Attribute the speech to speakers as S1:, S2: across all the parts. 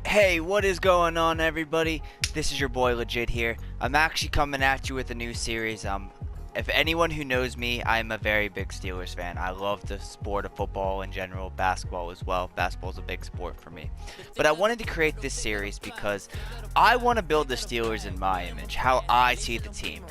S1: Hey, what is going on, everybody? This is your boy Legit here. I'm actually coming at you with a new series. If anyone who knows me, I'm a very big Steelers fan. I love the sport of football in general, basketball as well. Basketball's a big sport for me. But I wanted to create this series because I want to build the Steelers in my image, how I see the team.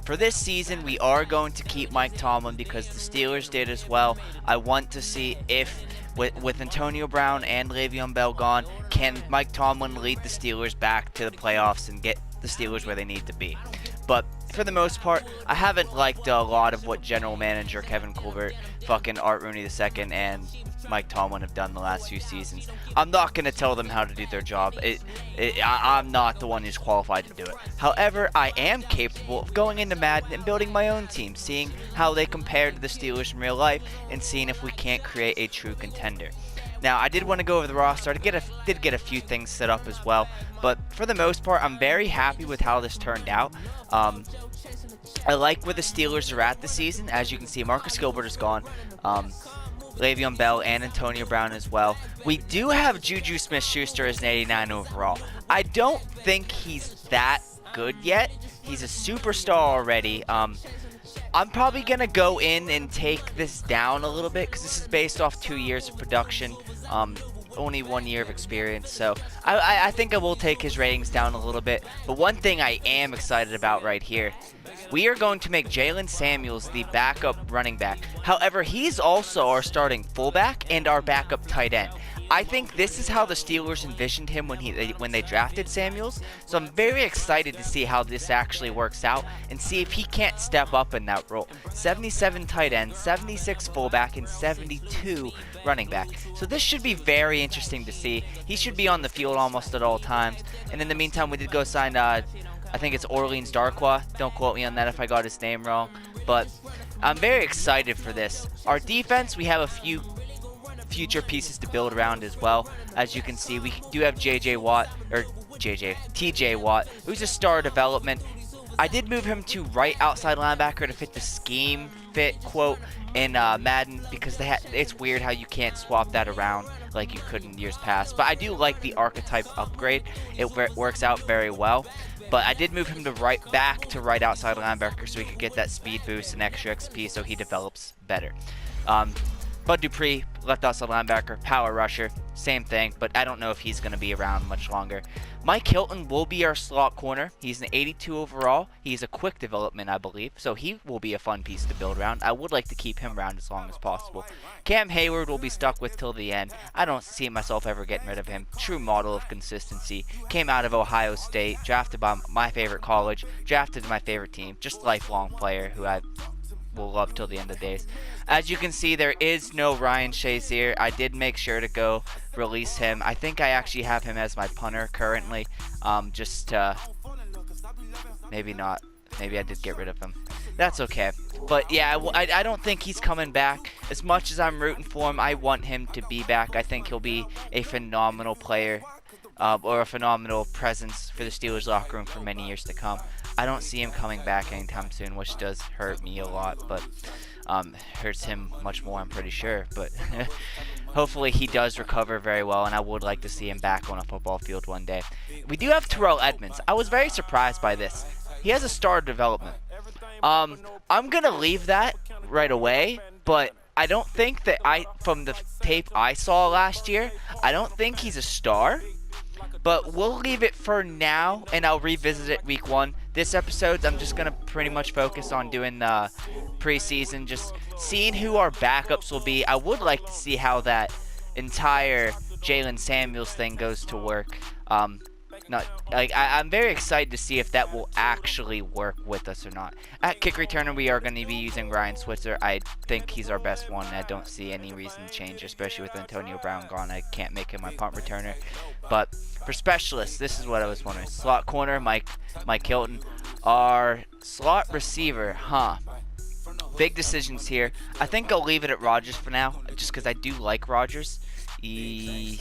S1: For this season, we are going to keep Mike Tomlin because the Steelers did as well. I want to see if with Antonio Brown and Le'Veon Bell gone, can Mike Tomlin lead the Steelers back to the playoffs and get the Steelers where they need to be? But for the most part, I haven't liked a lot of what general manager Kevin Colbert, fucking Art Rooney II, and Mike Tomlin have done the last few seasons. I'm not going to tell them how to do their job. I'm not the one who's qualified to do it. However, I am capable of going into Madden and building my own team, seeing how they compare to the Steelers in real life, and seeing if we can't create a true contender. Now, I did want to go over the roster. I did get a few things set up as well, but for the most part, I'm very happy with how this turned out. I like where the Steelers are at this season. As you can see, Marcus Gilbert is gone. Le'Veon Bell and Antonio Brown as well. We do have Juju Smith-Schuster as an 89 overall. I don't think he's that good yet. He's a superstar already. I'm probably going to go in and take this down a little bit because this is based off 2 years of production, only 1 year of experience. So I think I will take his ratings down a little bit. But one thing I am excited about right here, we are going to make Jalen Samuels the backup running back. However, he's also our starting fullback and our backup tight end. I think this is how the Steelers envisioned him when they drafted Samuels. So I'm very excited to see how this actually works out and see if he can't step up in that role. 77 tight end, 76 fullback, and 72 running back. So this should be very interesting to see. He should be on the field almost at all times. And in the meantime, we did go sign, I think it's Orleans Darkwa. Don't quote me on that if I got his name wrong. But I'm very excited for this. Our defense, we have a few future pieces to build around as well. As you can see, we do have TJ Watt, who's a star development. I did move him to right outside linebacker to fit the scheme fit quote in Madden because it's weird how you can't swap that around like you could in years past. But I do like the archetype upgrade. It works out very well. But I did move him to right outside linebacker so he could get that speed boost and extra XP so he develops better. Bud Dupree, left outside linebacker, power rusher, same thing, but I don't know if he's going to be around much longer. Mike Hilton will be our slot corner. He's an 82 overall. He's a quick development, I believe, so he will be a fun piece to build around. I would like to keep him around as long as possible. Cam Hayward will be stuck with till the end. I don't see myself ever getting rid of him. True model of consistency. Came out of Ohio State, drafted by my favorite college, drafted my favorite team. Just lifelong player who I will love till the end of days. As you can see, there is no Ryan Shazier. I did make sure to go release him. I think I actually have him as my punter currently. Maybe not. Maybe I did get rid of him. That's okay. But yeah, I don't think he's coming back. As much as I'm rooting for him, I want him to be back. I think he'll be a phenomenal player. Or a phenomenal presence for the Steelers locker room for many years to come. I don't see him coming back anytime soon, which does hurt me a lot, but hurts him much more, I'm pretty sure. But hopefully he does recover very well, and I would like to see him back on a football field one day. We do have Terrell Edmunds. I was very surprised by this. He has a star development. I'm going to leave that right away, but I don't think that from the tape I saw last year, I don't think he's a star. But we'll leave it for now, and I'll revisit it week 1. This episode, I'm just going to pretty much focus on doing the preseason, just seeing who our backups will be. I would like to see how that entire Jalen Samuels thing goes to work. I'm very excited to see if that will actually work with us or not. At kick returner, we are going to be using Ryan Switzer. I think he's our best one. I don't see any reason to change, especially with Antonio Brown gone. I can't make him my punt returner. But for specialists, this is what I was wondering. Slot corner, Mike Hilton. Our slot receiver, big decisions here. I think I'll leave it at Rodgers for now, just because I do like Rodgers. You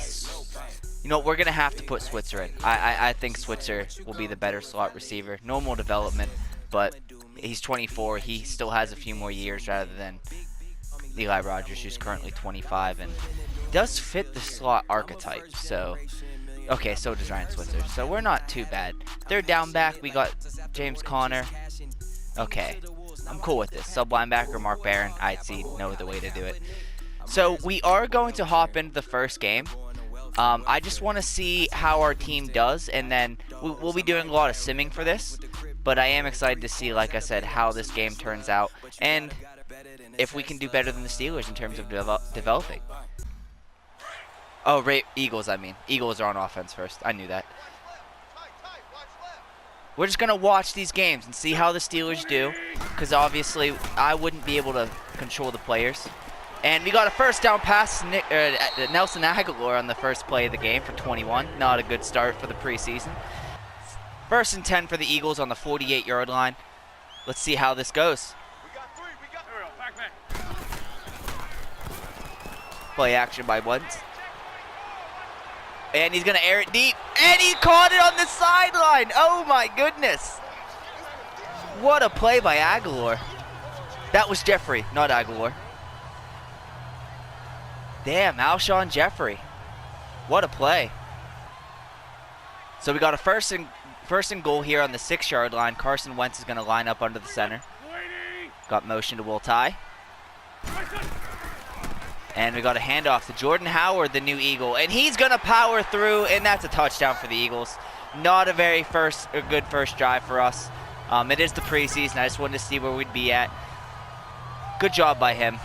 S1: know, we're going to have to put Switzer in. I think Switzer will be the better slot receiver. Normal development, but he's 24. He still has a few more years rather than Eli Rogers, who's currently 25, and does fit the slot archetype. So Okay, so does Ryan Switzer. So we're not too bad. Third down back, we got James Conner. Okay, I'm cool with this. Sub linebacker, Mark Barron. I see no other way to do it. So we are going to hop into the first game. I just want to see how our team does, and then we'll be doing a lot of simming for this. But I am excited to see, like I said, how this game turns out, and if we can do better than the Steelers in terms of developing. Oh, Eagles, I mean. Eagles are on offense first. I knew that. We're just going to watch these games and see how the Steelers do, because obviously I wouldn't be able to control the players. And we got a first down pass, Nelson Aguilar on the first play of the game for 21. Not a good start for the preseason. First and 10 for the Eagles on the 48-yard line. Let's see how this goes. Play action by Woods. And he's going to air it deep. And he caught it on the sideline. Oh, my goodness. What a play by Aguilar. That was Jeffrey, not Aguilar. Damn, Alshon Jeffrey. What a play. So we got a first and goal here on the 6-yard line. Carson Wentz is going to line up under the center. Got motion to Will Tye. And we got a handoff to Jordan Howard, the new Eagle. And he's going to power through, and that's a touchdown for the Eagles. Not a very good first drive for us. It is the preseason. I just wanted to see where we'd be at. Good job by him.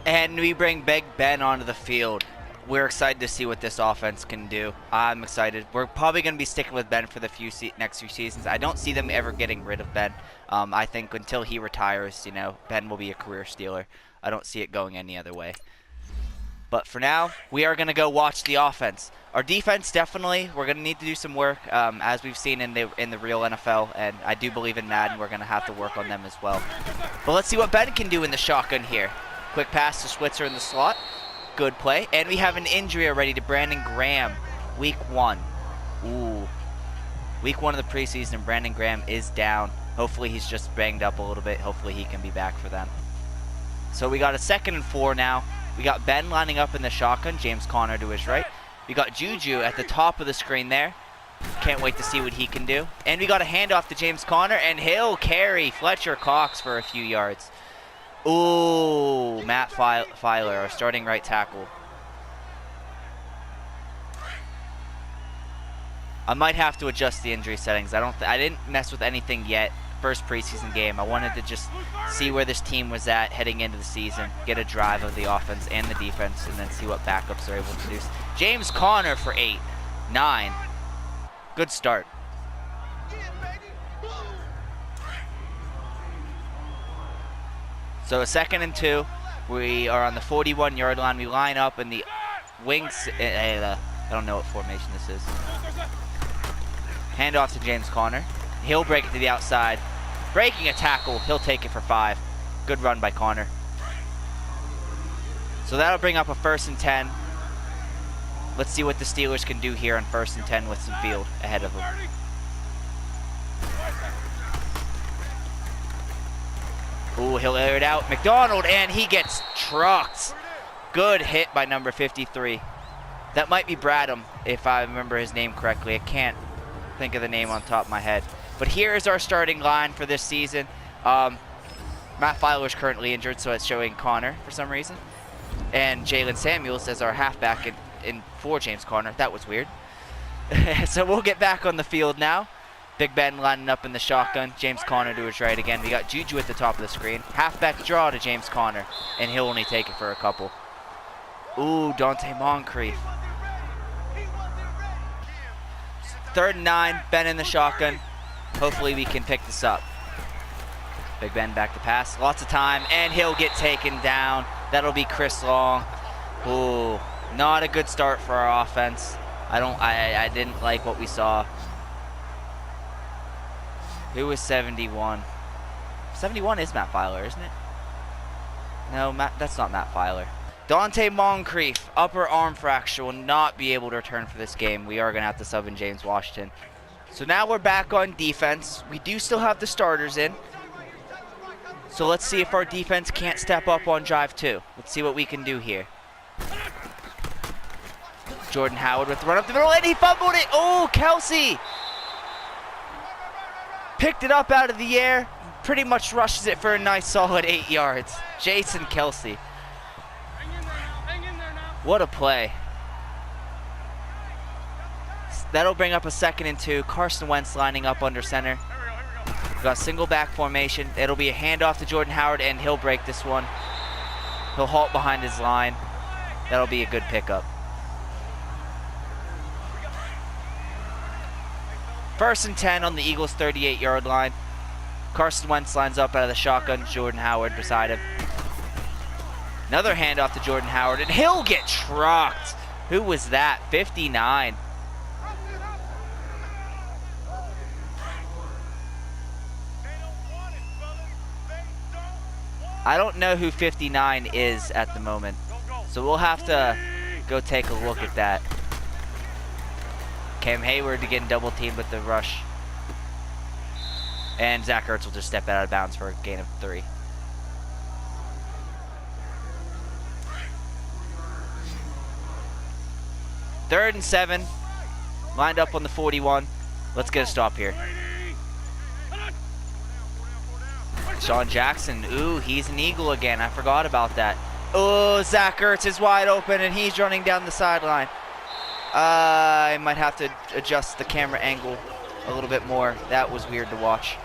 S1: And we bring Big Ben onto the field. We're excited to see what this offense can do. I'm excited. We're probably going to be sticking with Ben for the next few seasons. I don't see them ever getting rid of Ben. I think until he retires, Ben will be a career Steeler. I don't see it going any other way. But for now, we are going to go watch the offense. Our defense, definitely, we're going to need to do some work, as we've seen in the real NFL. And I do believe in Madden, we're going to have to work on them as well. But let's see what Ben can do in the shotgun here. Quick pass to Switzer in the slot. Good play. And we have an injury already to Brandon Graham. Week 1. Ooh. Week 1 of the preseason, and Brandon Graham is down. Hopefully he's just banged up a little bit. Hopefully he can be back for them. So we got a 2nd and 4 now. We got Ben lining up in the shotgun. James Conner to his right. We got Juju at the top of the screen there. Can't wait to see what he can do. And we got a handoff to James Conner, and he'll carry Fletcher Cox for a few yards. Ooh, Matt Filer, our starting right tackle. I might have to adjust the injury settings. I didn't mess with anything yet. First preseason game. I wanted to just see where this team was at heading into the season, get a drive of the offense and the defense, and then see what backups are able to produce. James Conner for 8, 9. Good start. So a 2nd and 2. We are on the 41-yard line. We line up in the wings. I don't know what formation this is. Handoff to James Conner. He'll break it to the outside. Breaking a tackle. He'll take it for 5. Good run by Conner. So that'll bring up a 1st and 10. Let's see what the Steelers can do here on 1st and 10 with some field ahead of them. Ooh, he'll air it out. McDonald, and he gets trucked. Good hit by number 53. That might be Bradham, if I remember his name correctly. I can't think of the name on top of my head. But here is our starting line for this season. Matt Filer is currently injured, so it's showing Conner for some reason. And Jalen Samuels as our halfback in for James Conner. That was weird. So we'll get back on the field now. Big Ben lining up in the shotgun. James Conner to his right again. We got Juju at the top of the screen. Halfback draw to James Conner, and he'll only take it for a couple. Ooh, Dante Moncrief. 3rd and 9. Ben in the shotgun. Hopefully we can pick this up. Big Ben back to pass. Lots of time, and he'll get taken down. That'll be Chris Long. Ooh, not a good start for our offense. I didn't like what we saw. Who was 71? 71 is Matt Filer, isn't it? No, that's not Matt Filer. Dante Moncrief, upper arm fracture, will not be able to return for this game. We are going to have to sub in James Washington. So now we're back on defense. We do still have the starters in. So let's see if our defense can't step up on drive 2. Let's see what we can do here. Jordan Howard with the run up the middle, and he fumbled it. Oh, Kelsey picked it up out of the air, pretty much rushes it for a nice solid 8 yards. Jason Kelsey. What a play. That'll bring up a 2nd and 2. Carson Wentz lining up under center. We've got single back formation. It'll be a handoff to Jordan Howard, and he'll break this one. He'll halt behind his line. That'll be a good pickup. 1st and 10 on the Eagles' 38-yard line. Carson Wentz lines up out of the shotgun. Jordan Howard beside him. Another handoff to Jordan Howard, and he'll get trucked. Who was that? 59. I don't know who 59 is at the moment, so we'll have to go take a look at that. Cam Hayward getting double teamed with the rush. And Zach Ertz will just step out of bounds for a gain of 3. Third and 7. Lined up on the 41. Let's get a stop here. Sean Jackson. Ooh, he's an Eagle again. I forgot about that. Oh, Zach Ertz is wide open, and he's running down the sideline. I might have to adjust the camera angle a little bit more. That was weird to watch.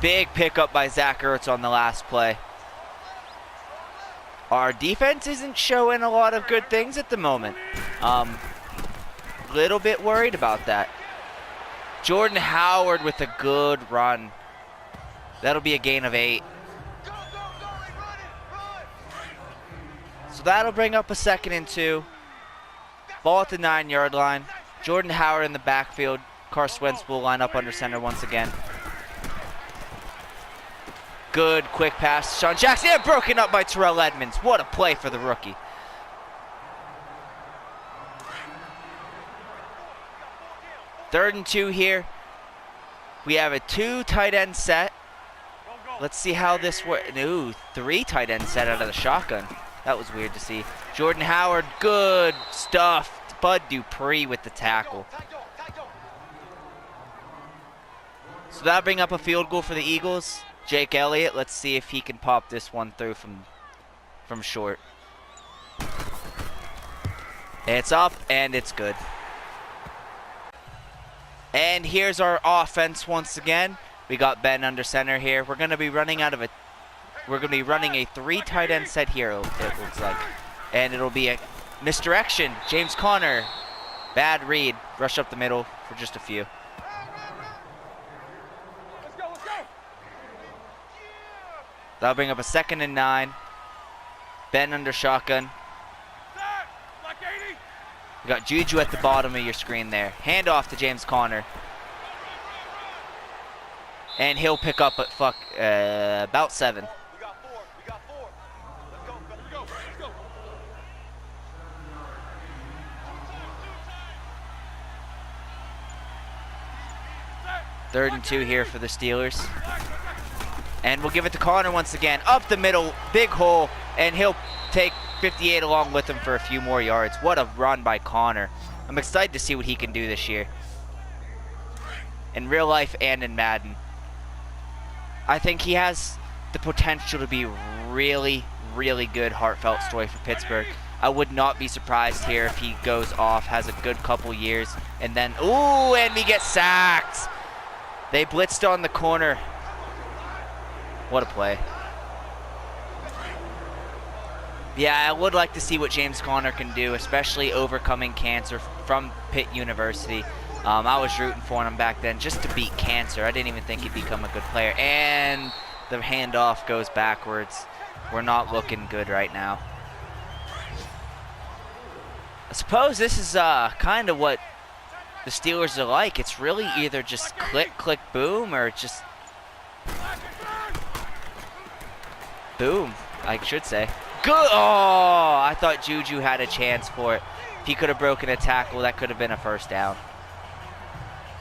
S1: Big pickup by Zach Ertz on the last play. Our defense isn't showing a lot of good things at the moment. Little bit worried about that. Jordan Howard with a good run. That'll be a gain of 8. So that'll bring up a 2nd and 2. Ball at the 9-yard line. Jordan Howard in the backfield. Carson Wentz will line up under center once again. Good quick pass. Sean Jackson, and broken up by Terrell Edmonds. What a play for the rookie. Third and 2 here. We have a 2 tight end set. Let's see how this works. Ooh, 3 tight end set out of the shotgun. That was weird to see. Jordan Howard, good stuff. Bud Dupree with the tackle. So that'll bring up a field goal for the Eagles. Jake Elliott, let's see if he can pop this one through from short. It's up, and it's good. And here's our offense once again. We got Ben under center here. We're going to be running a 3 tight end set here, it looks like. And it'll be a misdirection. James Conner, bad read. Rush up the middle for just a few. That'll bring up a 2nd and 9. Ben under shotgun. We got Juju at the bottom of your screen there. Handoff to James Conner. And he'll pick up at about 7. We got 4. Let's go. 3rd and 2 here for the Steelers. And we'll give it to Conner once again. Up the middle, big hole, and he'll take 58 along with him for a few more yards. What a run by Conner. I'm excited to see what he can do this year. In real life and in Madden. I think he has the potential to be really, really good heartfelt story for Pittsburgh. I would not be surprised here if he goes off, has a good couple years, and then, ooh, and we get sacked. They blitzed on the corner. What a play. Yeah, I would like to see what James Conner can do, especially overcoming cancer from Pitt University. I was rooting for him back then just to beat cancer. I didn't even think he'd become a good player. And the handoff goes backwards. We're not looking good right now. I suppose this is kind of what the Steelers are like. It's really either just click, click, boom, or just boom, I should say. Good. Oh, I thought Juju had a chance for it. If he could have broken a tackle, that could have been a first down.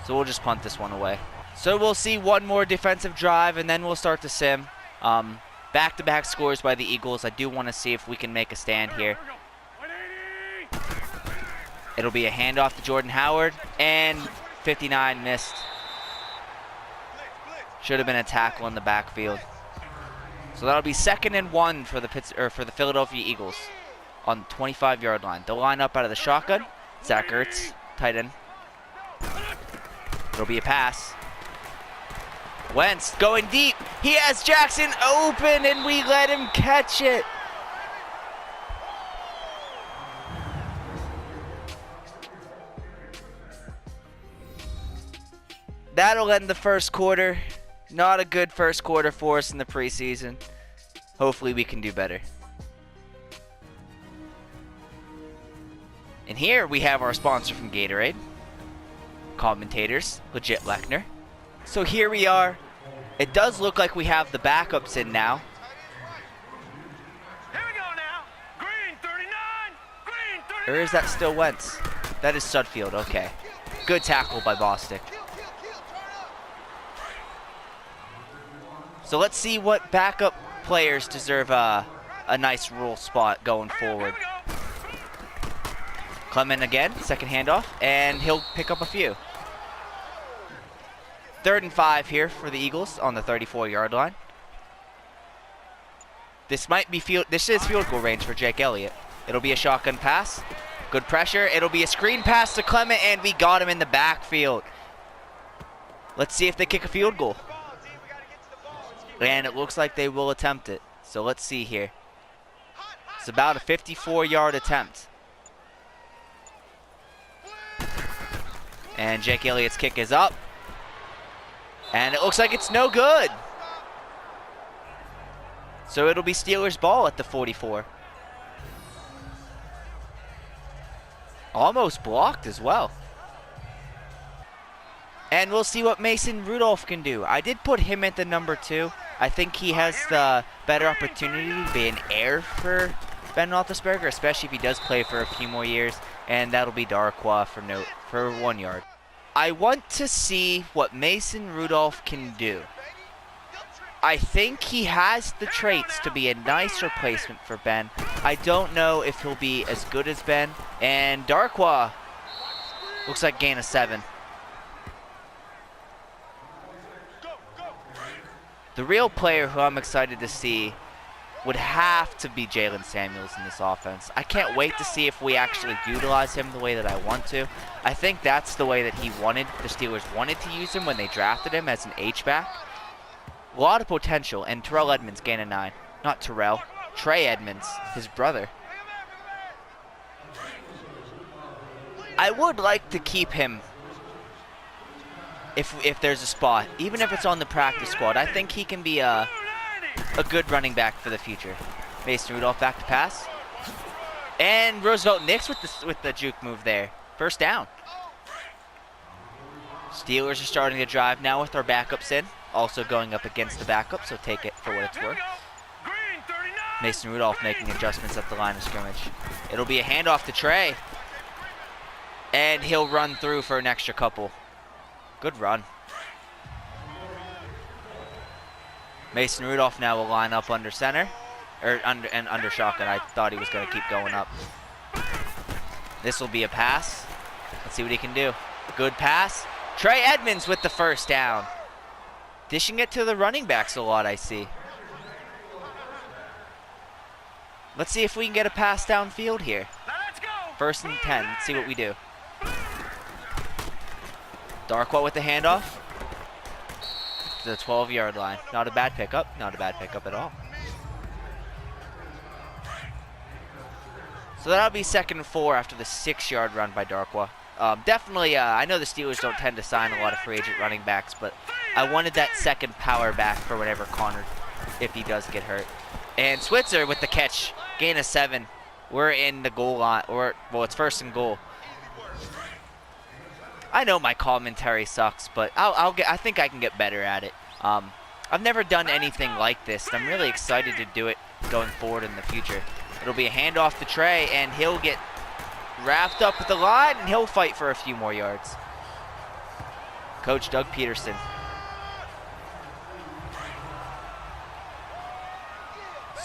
S1: So we'll just punt this one away. So we'll see one more defensive drive, and then we'll start the sim. Back-to-back scores by the Eagles. I do want to see if we can make a stand here. It'll be a handoff to Jordan Howard, and 59 missed. Should have been a tackle in the backfield. So that'll be 2nd and 1 for the Philadelphia Eagles on the 25-yard line. They'll line up out of the shotgun. Zach Ertz, tight end. It'll be a pass. Wentz going deep. He has Jackson open, and we let him catch it. That'll end the first quarter. Not a good first quarter for us in the preseason. Hopefully we can do better. And here we have our sponsor from Gatorade. Commentators, Legit Lechner. So here we are. It does look like we have the backups in now.
S2: Here we go now. Green 39. Green 39.
S1: Or is that still Wentz? That is Sudfield, okay. Good tackle by Bostic. So let's see what backup players deserve a nice rule spot going forward. Clement again, second handoff, and he'll pick up a few. 3rd and 5 here for the Eagles on the 34-yard line. This is field goal range for Jake Elliott. It'll be a shotgun pass. Good pressure. It'll be a screen pass to Clement, and we got him in the backfield. Let's see if they kick a field goal. And it looks like they will attempt it. So let's see here. It's about a 54-yard attempt. And Jake Elliott's kick is up. And it looks like it's no good. So it'll be Steelers ball at the 44. Almost blocked as well. And we'll see what Mason Rudolph can do. I did put him at the number 2. I think he has the better opportunity to be an heir for Ben Roethlisberger, especially if he does play for a few more years. And that'll be Darkwa for 1 yard. I want to see what Mason Rudolph can do. I think he has the traits to be a nice replacement for Ben. I don't know if he'll be as good as Ben. And Darkwa looks like gain of 7. The real player who I'm excited to see would have to be Jalen Samuels in this offense. I can't wait to see if we actually utilize him the way that I want to. I think that's the way that the Steelers wanted to use him when they drafted him as an H-back. A lot of potential, and Terrell Edmonds gain of 9. Not Terrell, Trey Edmonds, his brother. I would like to keep him if there's a spot, even if it's on the practice squad. I think he can be a good running back for the future. Mason Rudolph back to pass. And Roosevelt Nix with the juke move there. First down. Steelers are starting to drive now with our backups in. Also going up against the backup, so take it for what it's worth. Mason Rudolph making adjustments at the line of scrimmage. It'll be a handoff to Trey. And he'll run through for an extra couple. Good run. Mason Rudolph now will line up under center. Or under shotgun. I thought he was going to keep going up. This will be a pass. Let's see what he can do. Good pass. Trey Edmonds with the first down. Dishing it to the running backs a lot, I see. Let's see if we can get a pass downfield here. First and 10. Let's see what we do. Darkwa with the handoff to the 12-yard line. Not a bad pickup. Not a bad pickup at all. So that'll be 2nd and 4 after the 6-yard run by Darkwa. Definitely, I know the Steelers don't tend to sign a lot of free agent running backs, but I wanted that second power back for whatever Connor, if he does get hurt. And Switzer with the catch. Gain of 7. We're in the goal line. Well, it's 1st and goal. I know my commentary sucks, but I think I can get better at it. I've never done anything like this, and I'm really excited to do it going forward in the future. It'll be a handoff to Trey, and he'll get wrapped up with the line, and he'll fight for a few more yards. Coach Doug Peterson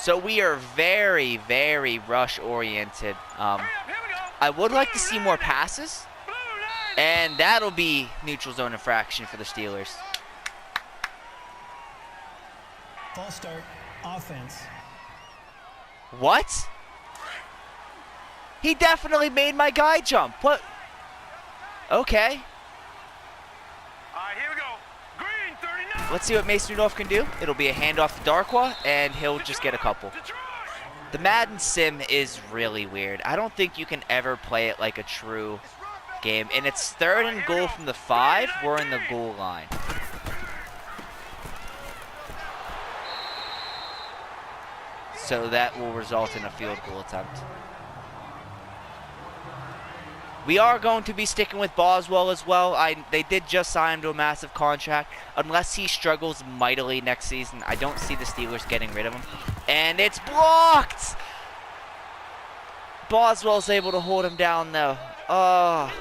S1: So we are very, very rush oriented.
S2: Here we go.
S1: I would like to see more passes,
S2: Blue line.
S1: and that'll be neutral zone infraction for the Steelers.
S3: False start, offense.
S1: What? He definitely made my guy jump. What? Okay.
S2: All right, here we go. Green 39.
S1: Let's see what Mason Rudolph can do. It'll be a handoff to Darkwa, and he'll just get a couple.
S2: Detroit.
S1: The Madden sim is really weird. I don't think you can ever play it like a true game. And it's 3rd and goal from the 5. We're in the goal line. So that will result in a field goal attempt. We are going to be sticking with Boswell as well. They did just sign him to a massive contract. Unless he struggles mightily next season, I don't see the Steelers getting rid of him. And it's blocked! Boswell's able to hold him down though. Oh.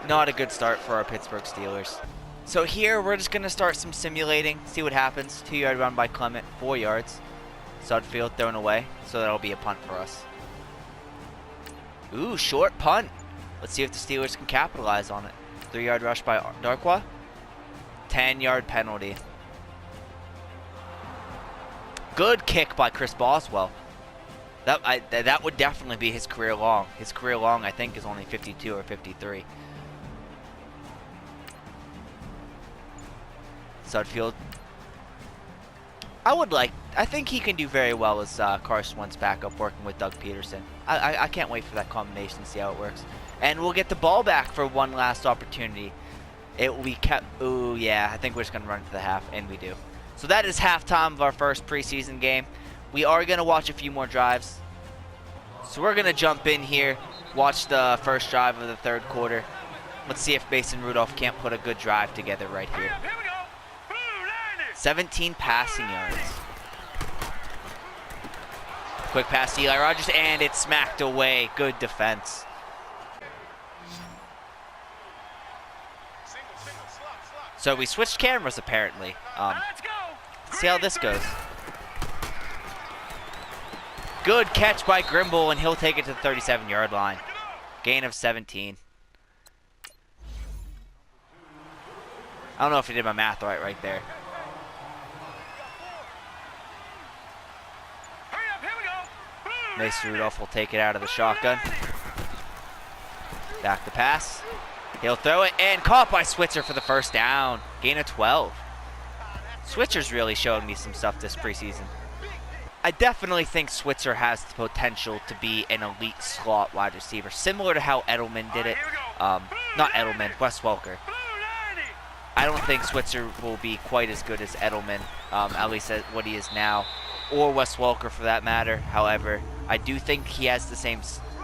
S1: Not a good start for our Pittsburgh Steelers. So here we're just going to start some simulating, see what happens. 2-yard run by Clement, 4 yards. Sudfield thrown away, so that'll be a punt for us. Ooh, short punt. Let's see if the Steelers can capitalize on it. 3-yard rush by Darkwa. 10-yard penalty. Good kick by Chris Boswell. That would definitely be his career long. His career long, I think, is only 52 or 53. Sudfield. I think he can do very well as Carson Wentz backup working with Doug Peterson. I can't wait for that combination to see how it works. And we'll get the ball back for one last opportunity. It will be kept. Ooh, yeah, I think we're just going to run to the half, and we do. So that is halftime of our first preseason game. We are going to watch a few more drives. So we're going to jump in here, watch the first drive of the 3rd quarter. Let's see if Mason Rudolph can't put a good drive together right here.
S2: Here we go. Blue line.
S1: 17 passing yards. Quick pass to Eli Rogers, and it's smacked away. Good defense. So we switched cameras apparently.
S2: Let's go.
S1: See how this goes. Good catch by Grimble, and he'll take it to the 37-yard line. Gain of 17. I don't know if I did my math right there.
S2: Hurry up, here we go. Blue
S1: Mason Rudolph will take it out of the shotgun. Back to pass. He'll throw it, and caught by Switzer for the first down. Gain of 12. Switzer's really showing me some stuff this preseason. I definitely think Switzer has the potential to be an elite slot wide receiver, similar to how Edelman did it. Not Edelman, Wes Welker. I don't think Switzer will be quite as good as Edelman, at least at what he is now, or Wes Welker for that matter. However, I do think he has the same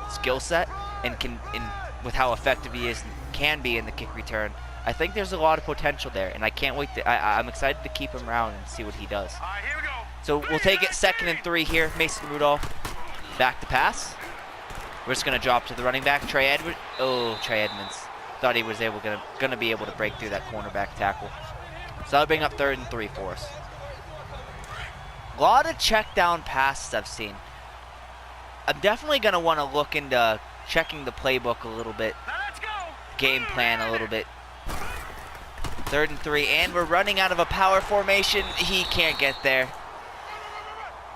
S1: skill set, and with how effective he is, can be in the kick return. I think there's a lot of potential there, and I can't wait to. I'm excited to keep him around and see what he does.
S2: All right, here we go.
S1: So we'll take it 2nd and 3 here. Mason Rudolph back to pass. We're just gonna drop to the running back, Trey Edwards. Oh, Trey Edmonds. Thought he was gonna be able to break through that cornerback tackle. So that'll bring up 3rd and 3 for us. A lot of check down passes I've seen. I'm definitely gonna want to look into checking the playbook a little bit,
S2: Now let's go.
S1: game plan a little bit. 3rd and 3, and we're running out of a power formation. He can't get there.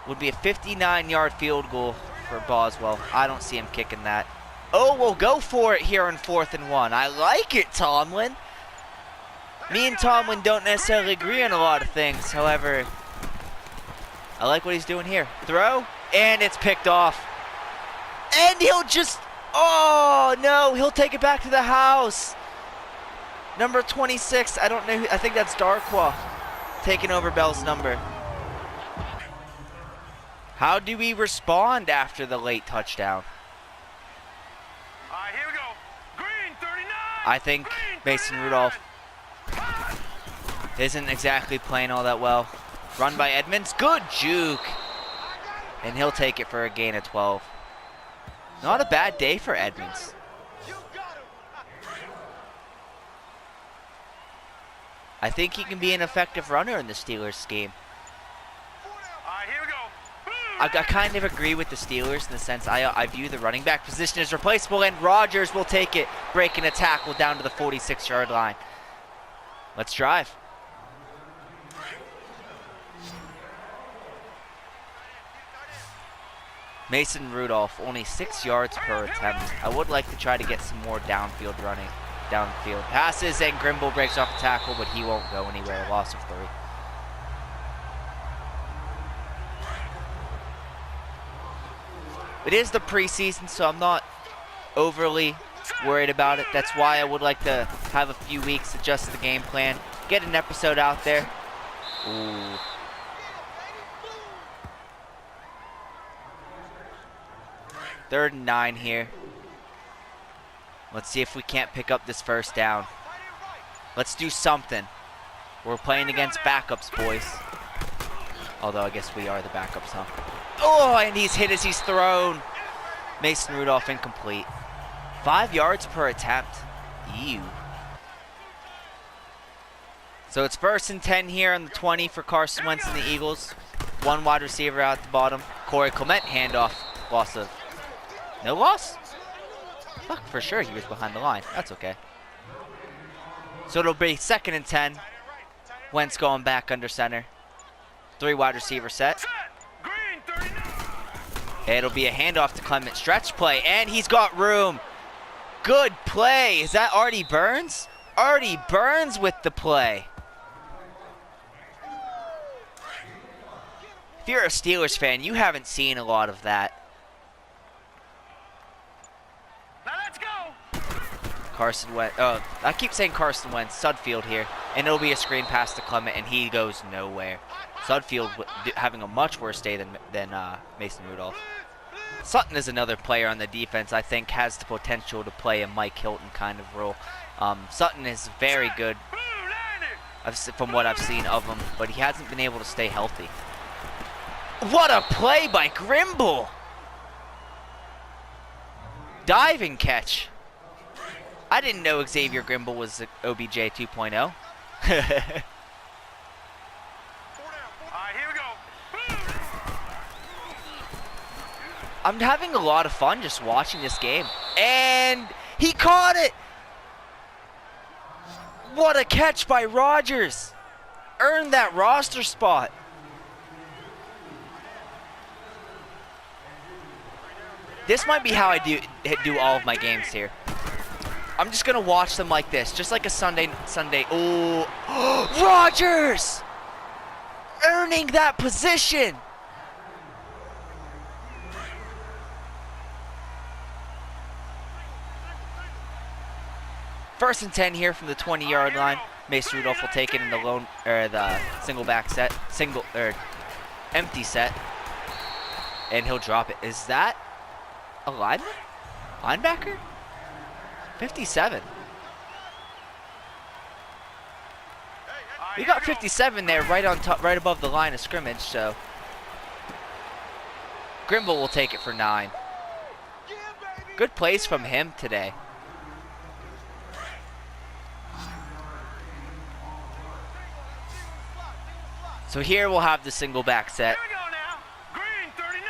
S1: Would be a 59-yard field goal for Boswell. I don't see him kicking that. Oh, we'll go for it here on 4th and 1. I like it, Tomlin. Me and Tomlin don't necessarily agree on a lot of things. However, I like what he's doing here. Throw, and it's picked off. And he'll just, oh no, he'll take it back to the house. Number 26, I don't know, I think that's Darkwa taking over Bell's number. How do we respond after the late touchdown?
S2: All right, here we go. Green 39.
S1: I think Mason Rudolph isn't exactly playing all that well. Run by Edmonds, good juke. And he'll take it for a gain of 12. Not a bad day for Edmonds. I think he can be an effective runner in the Steelers scheme.
S2: All right, we go.
S1: I kind of agree with the Steelers in the sense I view the running back position as replaceable, and Rodgers will take it, breaking a tackle down to the 46-yard line. Let's drive. Mason Rudolph, only 6 yards per attempt. I would like to try to get some more downfield passes, and Grimble breaks off a tackle, but he won't go anywhere. Loss of 3. It is the preseason, so I'm not overly worried about it. That's why I would like to have a few weeks, adjust the game plan, get an episode out there. Ooh. Third and 9 here. Let's see if we can't pick up this first down. Let's do something. We're playing against backups, boys. Although I guess we are the backups, huh? Oh, and he's hit as he's thrown. Mason Rudolph incomplete. 5 yards per attempt. Ew. So it's 1st and 10 here on the 20 for Carson Wentz and the Eagles. 1 wide receiver out the bottom. Corey Clement handoff. Loss of... No loss? Fuck, for sure he was behind the line. That's okay. So it'll be 2nd and 10. Wentz going back under center. 3 wide receiver set. It'll be a handoff to Clement. Stretch play, and he's got room. Good play. Is that Artie Burns? Artie Burns with the play. If you're a Steelers fan, you haven't seen a lot of that.
S2: Now let's go.
S1: Carson Wentz. Oh, I keep saying Carson Wentz. Sudfield here, and it'll be a screen pass to Clement, and he goes nowhere. Sudfield having a much worse day than Mason Rudolph. Sutton is another player on the defense I think has the potential to play a Mike Hilton kind of role. Sutton is very good from what I've seen of him, but he hasn't been able to stay healthy. What a play by Grimble! Diving catch. I didn't know Xavier Grimble was OBJ 2.0. I'm having a lot of fun just watching this game. And he caught it! What a catch by Rodgers! Earned that roster spot. This might be how I do all of my games here. I'm just gonna watch them like this, just like a Sunday. Oh, Rodgers! Earning that position! First and 10 here from the 20-yard line. Mason Rudolph will take it in the single back set, empty set, and he'll drop it. Is that a lineman? Linebacker? 57. We got 57 there, right on top, right above the line of scrimmage. So Grimble will take it for 9. Good plays from him today. So here we'll have the single back set.
S2: Green 39.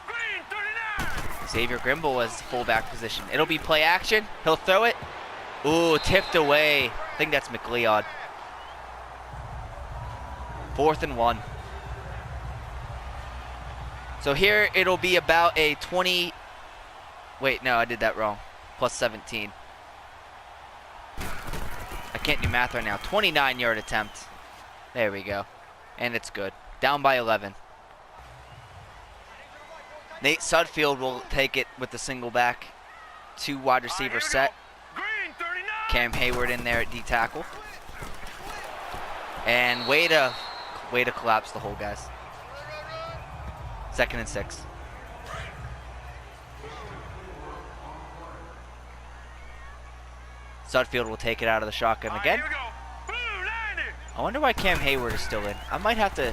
S2: Green 39.
S1: Xavier Grimble was fullback position. It'll be play action. He'll throw it. Ooh, tipped away. I think that's McLeod. 4th and 1. So here it'll be about a 20. Wait, no, I did that wrong. Plus 17. I can't do math right now. 29-yard attempt. There we go. And it's good. Down by 11. Nate Sudfield will take it with the single back. 2 wide receiver set. Cam Hayward in there at D tackle. And way to collapse the hole, guys. 2nd and 6. Sudfield will take it out of the shotgun again. I wonder why Cam Hayward is still in. I might have to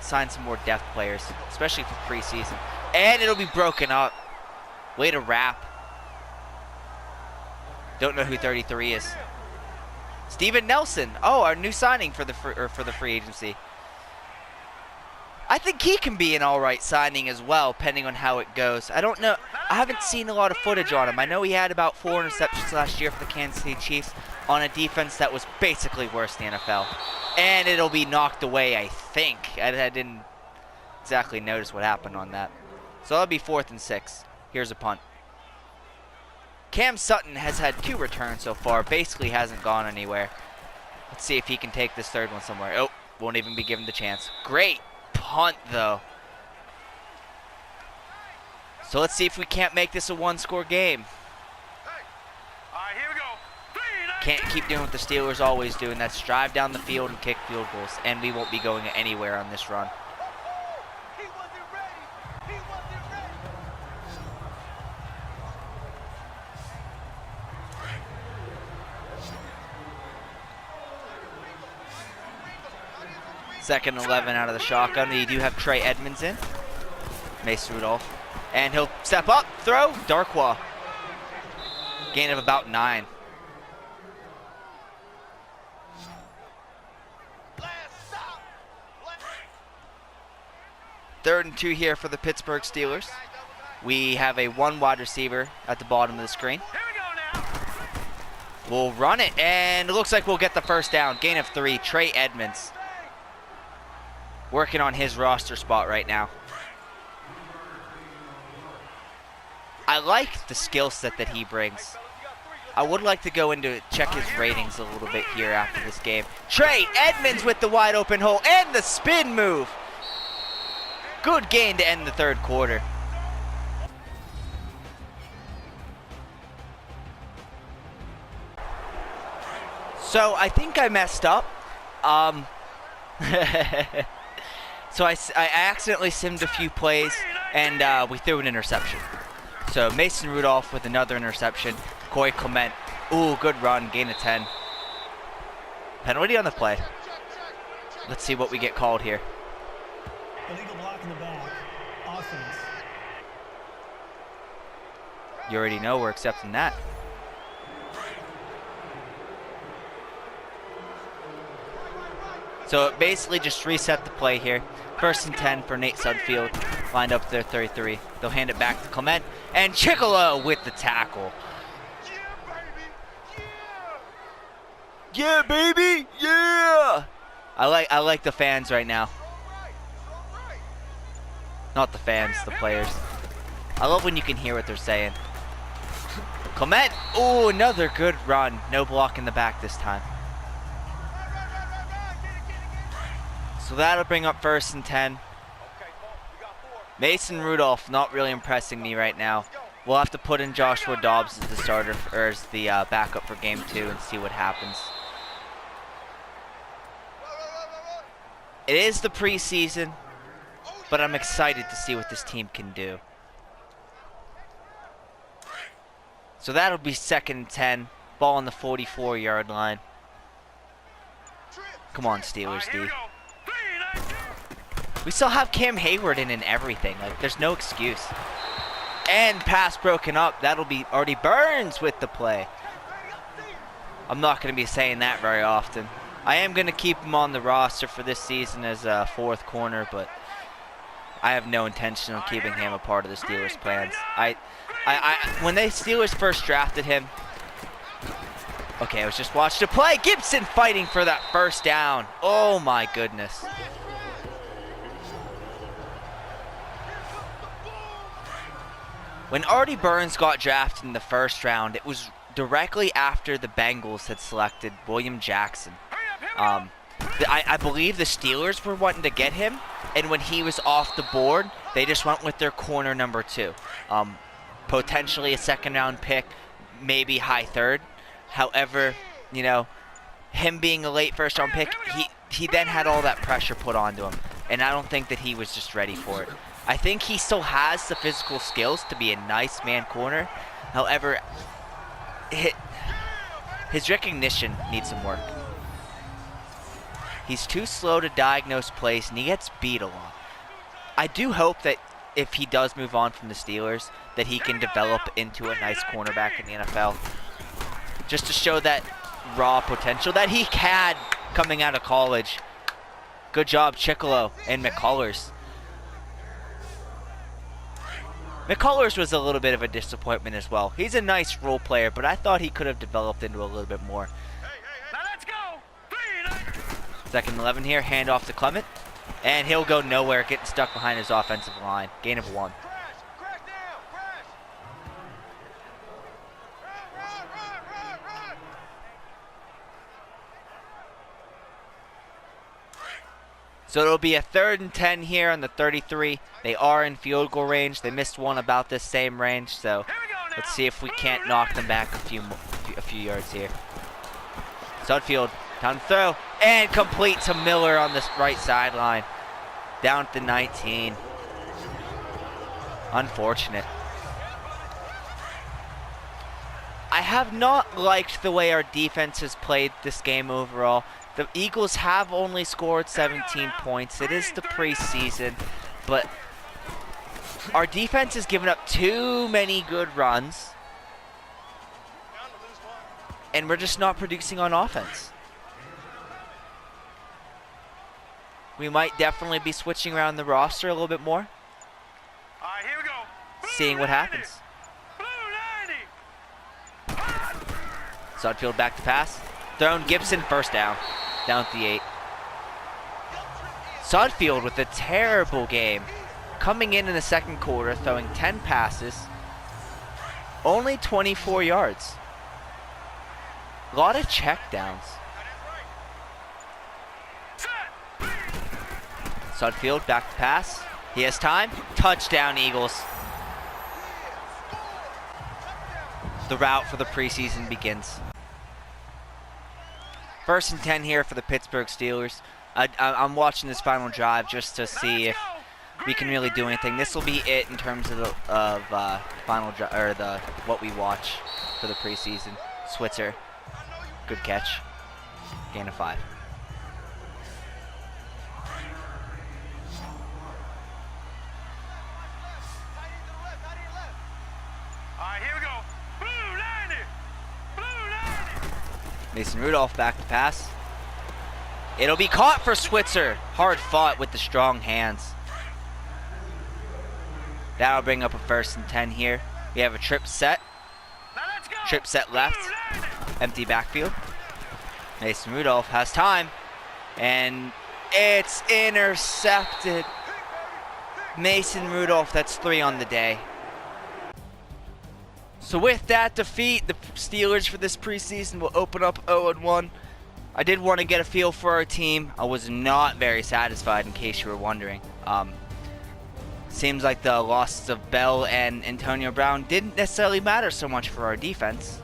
S1: sign some more depth players, especially for preseason. And it'll be broken up. Way to wrap. Don't know who 33 is. Steven Nelson. Oh, our new signing for the free agency. I think he can be an all-right signing as well, depending on how it goes. I don't know. I haven't seen a lot of footage on him. I know he had about 4 interceptions last year for the Kansas City Chiefs on a defense that was basically worse than the NFL. And it'll be knocked away, I think. I didn't exactly notice what happened on that. So that'll be 4th and 6. Here's a punt. Cam Sutton has had 2 returns so far. Basically hasn't gone anywhere. Let's see if he can take this third one somewhere. Oh, won't even be given the chance. Great punt, though. So let's see if we can't make this a 1-score game.
S2: All right, here we go.
S1: Can't keep doing what the Steelers always do, and that's drive down the field and kick field goals. And we won't be going anywhere on this run.
S2: He wasn't ready. He wasn't ready.
S1: Second 11 out of the shotgun. You do have Trey Edmonds in. Mason Rudolph. And he'll step up, throw, Darkwa. Gain of about 9. Third and 2 here for the Pittsburgh Steelers. We have a 1 wide receiver at the bottom of the screen.
S2: Here we go now.
S1: We'll run it, and it looks like we'll get the first down. Gain of 3, Trey Edmonds. Working on his roster spot right now. I like the skill set that he brings. I would like to go into check his ratings a little bit here after this game. Trey Edmonds with the wide open hole and the spin move. Good gain to end the third quarter. So I think I messed up. So I accidentally simmed a few plays, and we threw an interception. So Mason Rudolph with another interception. Corey Clement, ooh, good run, gain of 10. Penalty on the play. Let's see what we get called here.
S3: Illegal block in the back. Offense.
S1: You already know we're accepting that. So it basically just reset the play here. 1st and 10 for Nate Sudfield. Lined up there 33. They'll hand it back to Clement. And Chicolo with the tackle. Yeah, baby! Yeah! I like the fans right now. Not the fans, the players. I love when you can hear what they're saying. Clement! Ooh, another good run. No block in the back this time. So that'll bring up 1st and 10. Mason Rudolph not really impressing me right now. We'll have to put in Joshua Dobbs as the starter, or as the backup for game 2 and see what happens. It is the preseason, but I'm excited to see what this team can do. So that'll be 2nd and 10. Ball on the 44-yard line. Come on, Steelers D. We still have Cam Hayward in and everything. Like, there's no excuse. And pass broken up. That'll be Artie Burns with the play. I'm not going to be saying that very often. I am going to keep him on the roster for this season as a 4th corner, but I have no intention of keeping him a part of the Steelers' plans. When the Steelers first drafted him, okay, I was just watching the play. Gibson fighting for that first down. Oh my goodness. When Artie Burns got drafted in the 1st round, it was directly after the Bengals had selected William Jackson. I believe the Steelers were wanting to get him, and when he was off the board, they just went with their corner number 2. Potentially a 2nd round pick, maybe high 3rd. However, you know, him being a late 1st round pick, he then had all that pressure put onto him, and I don't think that he was just ready for it. I think he still has the physical skills to be a nice man corner. However, his recognition needs some work. He's too slow to diagnose plays, and he gets beat a lot. I do hope that if he does move on from the Steelers, that he can develop into a nice cornerback in the NFL. Just to show that raw potential that he had coming out of college. Good job, Chicolo and McCullers. McCullers was a little bit of a disappointment as well. He's a nice role player, but I thought he could have developed into a little bit more.
S2: Now let's go.
S1: 2nd and 11 here, hand off to Clement. And he'll go nowhere, getting stuck behind his offensive line. Gain of 1.
S2: Crash down. Crash. Run.
S1: So it'll be a 3rd and 10 here on the 33. They are in field goal range. They missed one about this same range, so
S2: Here we go now.
S1: let's see if we can't knock them back a few yards here. Sudfield, down the throw, and complete to Miller on this right sideline. Down at the 19. Unfortunate. I have not liked the way our defense has played this game overall. The Eagles have only scored 17 points. It is the preseason, but our defense has given up too many good runs, and we're just not producing on offense. We might definitely be switching around the roster a little bit more,
S2: All right, here we go.
S1: seeing what happens.
S2: Blue 90.
S1: Sudfield back to pass. Thrown, Gibson, first down. Down at the 8. Sudfield with a terrible game. Coming in the 2nd quarter, throwing 10 passes. Only 24 yards. A lot of checkdowns. Sudfield back to pass. He has time. Touchdown, Eagles. The route for the preseason begins. 1st and 10 here for the Pittsburgh Steelers. I'm watching this final drive just to see if we can really do anything. This will be it in terms of the final drive, or what we watch for the preseason. Switzer, good catch. Gain of 5.
S2: All right, here we go. Blue 90. Blue 90.
S1: Mason Rudolph back to pass. It'll be caught for Switzer. Hard fought with the strong hands. That'll bring up a 1st and 10 here. We have a trip set.
S2: Now let's go.
S1: Trip set left.
S2: Blue 90.
S1: Empty backfield. Mason Rudolph has time. And it's intercepted. Mason Rudolph, that's 3 on the day. So with that defeat, the Steelers for this preseason will open up 0-1. I did want to get a feel for our team. I was not very satisfied, in case you were wondering. Seems like the losses of Bell and Antonio Brown didn't necessarily matter so much for our defense.